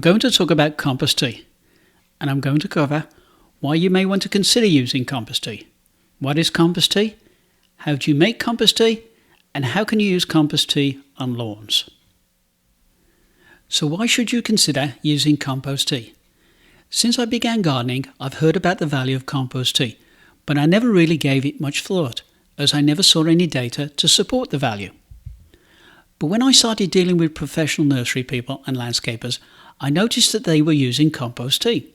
going to talk about compost tea, and I'm going to cover why you may want to consider using compost tea. What is compost tea? How do you make compost tea? And how can you use compost tea on lawns? So why should you consider using compost tea? Since I began gardening, I've heard about the value of compost tea, but I never really gave it much thought, as I never saw any data to support the value. But when I started dealing with professional nursery people and landscapers, I noticed that they were using compost tea.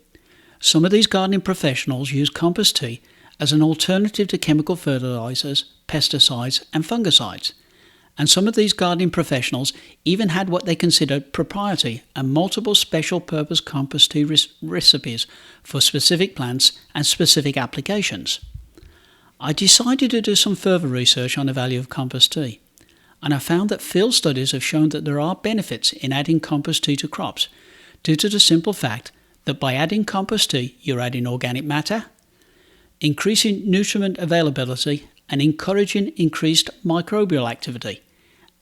Some of these gardening professionals use compost tea as an alternative to chemical fertilizers, pesticides and fungicides. And some of these gardening professionals even had what they considered proprietary and multiple special purpose compost tea recipes for specific plants and specific applications. I decided to do some further research on the value of compost tea, and I found that field studies have shown that there are benefits in adding compost tea to crops due to the simple fact that by adding compost tea you're adding organic matter, increasing nutrient availability and encouraging increased microbial activity,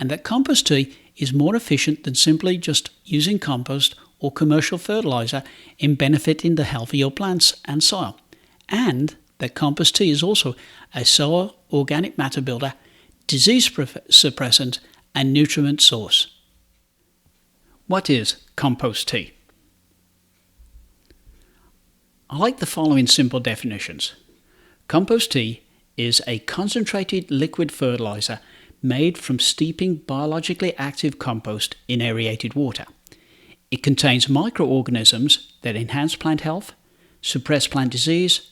and that compost tea is more efficient than simply just using compost or commercial fertilizer in benefiting the health of your plants and soil, and that compost tea is also a soil organic matter builder, disease suppressant and nutrient source. What is compost tea? I like the following simple definitions. Compost tea is a concentrated liquid fertilizer made from steeping biologically active compost in aerated water. It contains microorganisms that enhance plant health, suppress plant disease,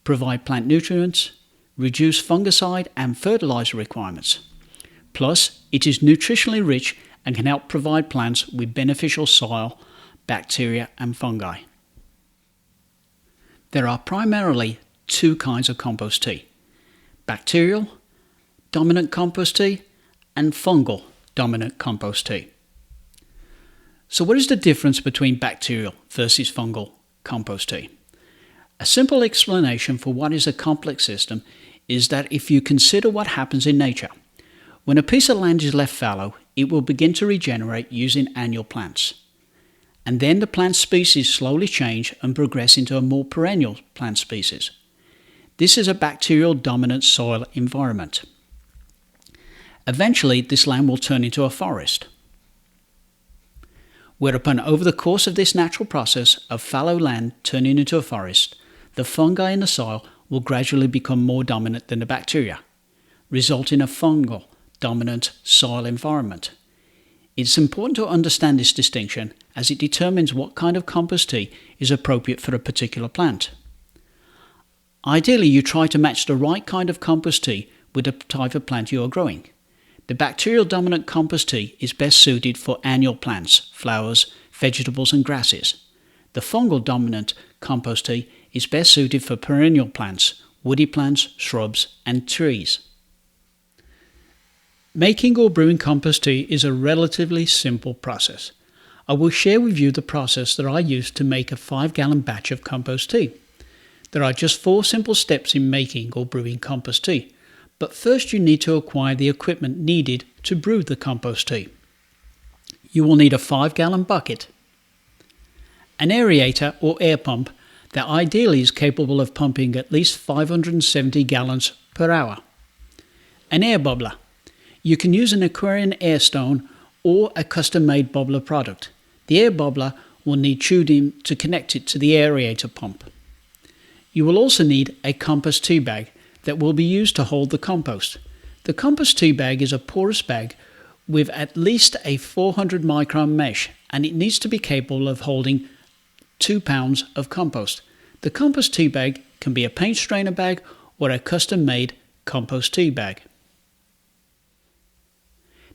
provide plant nutrients, reduce fungicide and fertilizer requirements. Plus, it is nutritionally rich and can help provide plants with beneficial soil, bacteria and fungi. There are primarily two kinds of compost tea: bacterial dominant compost tea and fungal dominant compost tea. So what is the difference between bacterial versus fungal compost tea? A simple explanation for what is a complex system is that if you consider what happens in nature, when a piece of land is left fallow, it will begin to regenerate using annual plants. And then the plant species slowly change and progress into a more perennial plant species. This is a bacterial dominant soil environment. Eventually, this land will turn into a forest. Whereupon, over the course of this natural process of fallow land turning into a forest, the fungi in the soil will gradually become more dominant than the bacteria, resulting in a fungal dominant soil environment. It's important to understand this distinction as it determines what kind of compost tea is appropriate for a particular plant. Ideally, you try to match the right kind of compost tea with the type of plant you are growing. The bacterial dominant compost tea is best suited for annual plants, flowers, vegetables and grasses. The fungal dominant compost tea is best suited for perennial plants, woody plants, shrubs and trees. Making or brewing compost tea is a relatively simple process. I will share with you the process that I used to make a 5-gallon batch of compost tea. There are just 4 simple steps in making or brewing compost tea, but first you need to acquire the equipment needed to brew the compost tea. You will need a 5-gallon bucket, an aerator or air pump that ideally is capable of pumping at least 570 gallons per hour, an air bubbler. You can use an aquarium air stone or a custom-made bubbler product. The air bubbler will need tubing to connect it to the aerator pump. You will also need a compost tea bag that will be used to hold the compost. The compost tea bag is a porous bag with at least a 400 micron mesh, and it needs to be capable of holding 2 pounds of compost. The compost tea bag can be a paint strainer bag or a custom-made compost tea bag.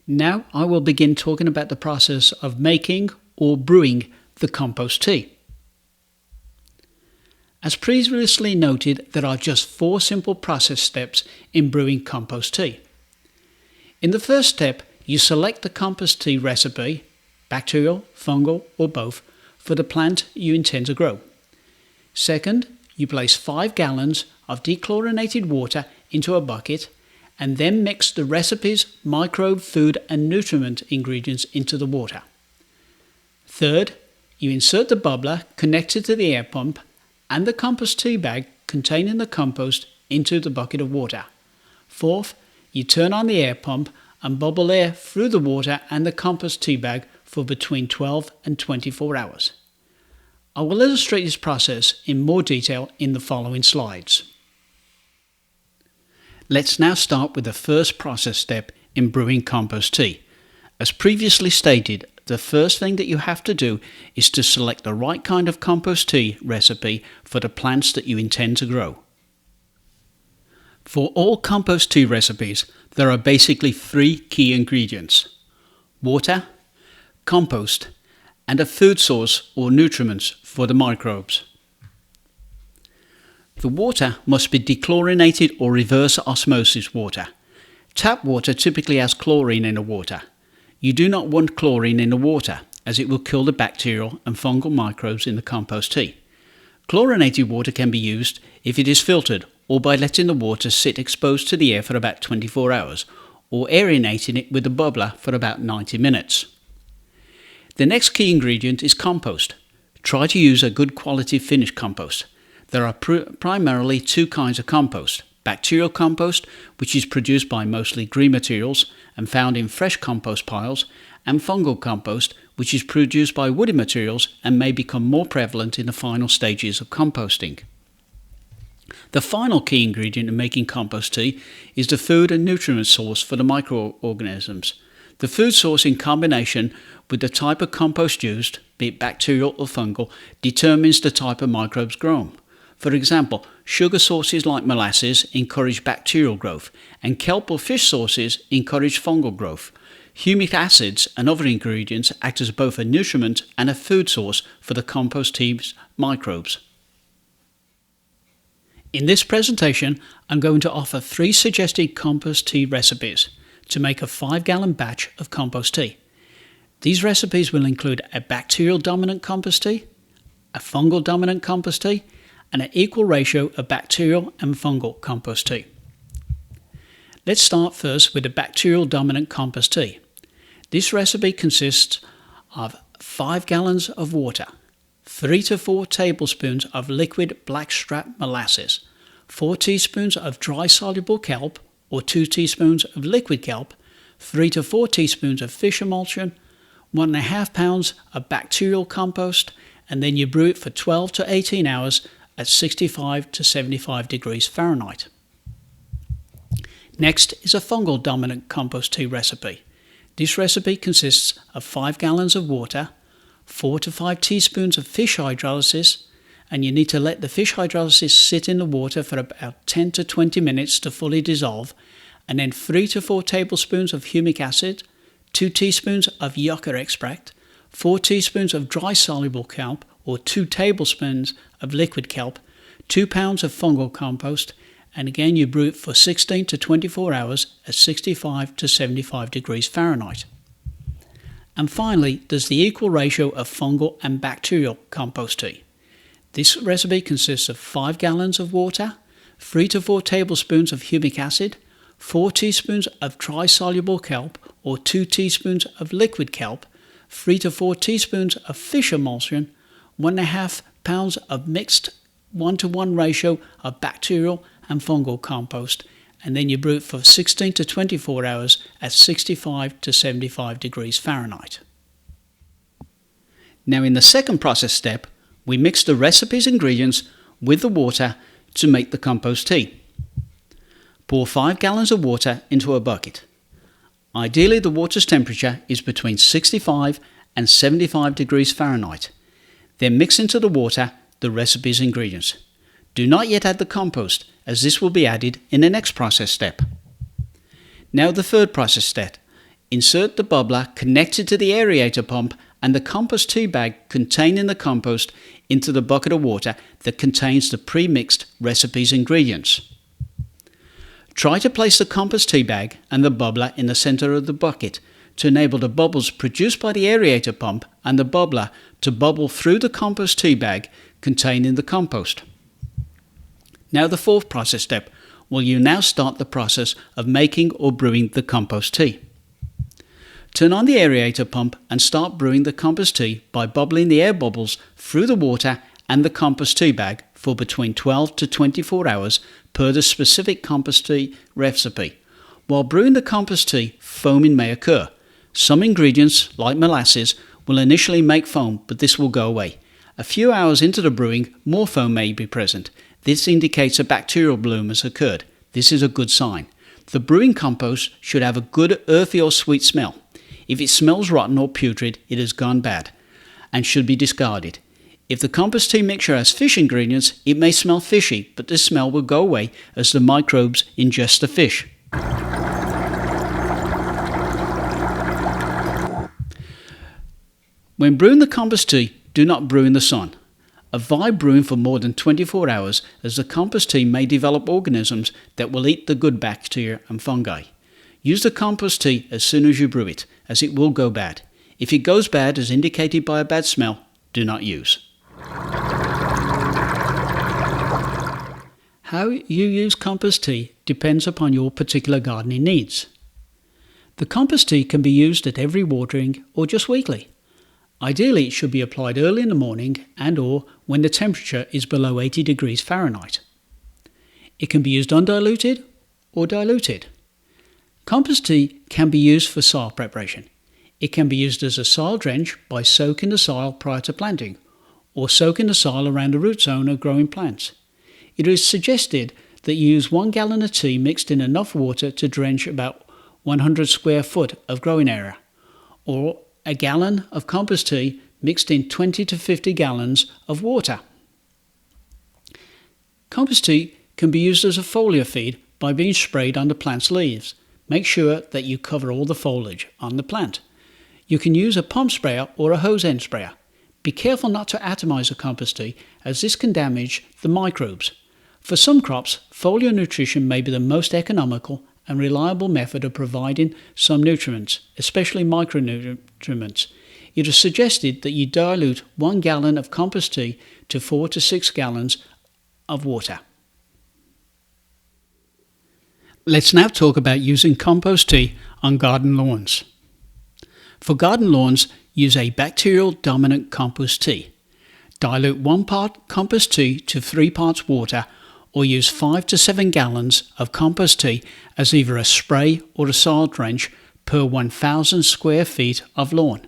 Now I will begin talking about the process of making or brewing the compost tea. As previously noted, there are just 4 simple process steps in brewing compost tea. In the first step, you select the compost tea recipe, bacterial, fungal or both, for the plant you intend to grow. Second, you place 5 gallons of de-chlorinated water into a bucket and then mix the recipe's microbe, food and nutrient ingredients into the water. Third, you insert the bubbler connected to the air pump and the compost tea bag containing the compost into the bucket of water. Fourth, you turn on the air pump and bubble air through the water and the compost tea bag for between 12 and 24 hours. I will illustrate this process in more detail in the following slides. Let's now start with the first process step in brewing compost tea. As previously stated, the first thing that you have to do is to select the right kind of compost tea recipe for the plants that you intend to grow. For all compost tea recipes, there are basically 3 key ingredients: water, compost, and a food source or nutriments for the microbes. The water must be de-chlorinated or reverse osmosis water. Tap water typically has chlorine in the water. You do not want chlorine in the water, as it will kill the bacterial and fungal microbes in the compost tea. Chlorinated water can be used if it is filtered or by letting the water sit exposed to the air for about 24 hours, or aerating it with a bubbler for about 90 minutes. The next key ingredient is compost. Try to use a good quality finished compost. There are primarily 2 kinds of compost: bacterial compost, which is produced by mostly green materials and found in fresh compost piles, and fungal compost, which is produced by woody materials and may become more prevalent in the final stages of composting. The final key ingredient in making compost tea is the food and nutriment source for the microorganisms. The food source, in combination with the type of compost used, be it bacterial or fungal, determines the type of microbes grown. For example, sugar sources like molasses encourage bacterial growth, and kelp or fish sources encourage fungal growth. Humic acids and other ingredients act as both a nutriment and a food source for the compost tea's microbes. In this presentation, I'm going to offer 3 suggested compost tea recipes to make a 5-gallon batch of compost tea. These recipes will include a bacterial dominant compost tea, a fungal dominant compost tea, and an equal ratio of bacterial and fungal compost tea. Let's start first with the bacterial dominant compost tea. This recipe consists of 5 gallons of water, 3 to 4 tablespoons of liquid blackstrap molasses, 4 teaspoons of dry soluble kelp or 2 teaspoons of liquid kelp, 3 to 4 teaspoons of fish emulsion, 1.5 pounds of bacterial compost, and then you brew it for 12 to 18 hours at 65 to 75 degrees Fahrenheit. Next is a fungal dominant compost tea recipe. This recipe consists of 5 gallons of water, 4 to 5 teaspoons of fish hydrolysis, and you need to let the fish hydrolysis sit in the water for about 10 to 20 minutes to fully dissolve, and then 3 to 4 tablespoons of humic acid, 2 teaspoons of yucca extract, 4 teaspoons of dry soluble kelp or 2 tablespoons of liquid kelp, 2 pounds of fungal compost, and again you brew it for 16 to 24 hours at 65 to 75 degrees Fahrenheit. And finally, there's the equal ratio of fungal and bacterial compost tea. This recipe consists of 5 gallons of water, 3 to 4 tablespoons of humic acid, 4 teaspoons of dry soluble kelp or 2 teaspoons of liquid kelp, 3 to 4 teaspoons of fish emulsion, 1.5 pounds of mixed 1-to-1 ratio of bacterial and fungal compost, and then you brew it for 16 to 24 hours at 65 to 75 degrees Fahrenheit. Now in the second process step, we mix the recipe's ingredients with the water to make the compost tea. Pour 5 gallons of water into a bucket. Ideally, the water's temperature is between 65 and 75 degrees Fahrenheit. Then mix into the water the recipe's ingredients. Do not yet add the compost, as this will be added in the next process step. Now the third process step. Insert the bubbler connected to the aerator pump and the compost tea bag containing the compost into the bucket of water that contains the pre-mixed recipe's ingredients. Try to place the compost tea bag and the bubbler in the center of the bucket to enable the bubbles produced by the aerator pump and the bubbler to bubble through the compost tea bag containing the compost. Now the fourth process step, will you now start the process of making or brewing the compost tea. Turn on the aerator pump and start brewing the compost tea by bubbling the air bubbles through the water and the compost tea bag for between 12 to 24 hours per the specific compost tea recipe. While brewing the compost tea, foaming may occur. Some ingredients, like molasses, will initially make foam, but this will go away. A few hours into the brewing, more foam may be present. This indicates a bacterial bloom has occurred. This is a good sign. The brewing compost should have a good earthy or sweet smell. If it smells rotten or putrid, it has gone bad and should be discarded. If the compost tea mixture has fish ingredients, it may smell fishy, but this smell will go away as the microbes ingest the fish. When brewing the compost tea, do not brew in the sun. Avoid brewing for more than 24 hours as the compost tea may develop organisms that will eat the good bacteria and fungi. Use the compost tea as soon as you brew it, as it will go bad. If it goes bad as indicated by a bad smell, do not use. How you use compost tea depends upon your particular gardening needs. The compost tea can be used at every watering or just weekly. Ideally, it should be applied early in the morning and/or when the temperature is below 80 degrees Fahrenheit. It can be used undiluted or diluted. Compost tea can be used for soil preparation. It can be used as a soil drench by soaking the soil prior to planting, or soaking the soil around the root zone of growing plants. It is suggested that you use 1 gallon of tea mixed in enough water to drench about 100 square foot of growing area, or a gallon of compost tea mixed in 20 to 50 gallons of water. Compost tea can be used as a foliar feed by being sprayed on the plant's leaves. Make sure that you cover all the foliage on the plant. You can use a pump sprayer or a hose end sprayer. Be careful not to atomize the compost tea, as this can damage the microbes. For some crops, foliar nutrition may be the most economical and reliable method of providing some nutrients, especially micronutrients. It is suggested that you dilute 1 gallon of compost tea to 4 to 6 gallons of water. Let's now talk about using compost tea on garden lawns. For garden lawns, use a bacterial dominant compost tea. Dilute 1 part compost tea to 3 parts water, or use 5 to 7 gallons of compost tea as either a spray or a soil drench per 1,000 square feet of lawn.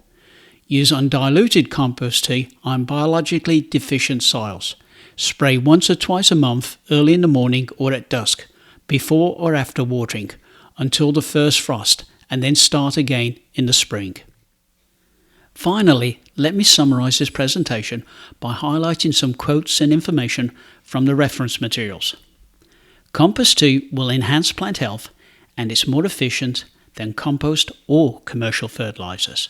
Use undiluted compost tea on biologically deficient soils. Spray once or twice a month, early in the morning or at dusk, before or after watering, until the first frost, and then start again in the spring. Finally, let me summarize this presentation by highlighting some quotes and information from the reference materials. Compost tea will enhance plant health and is more efficient than compost or commercial fertilizers.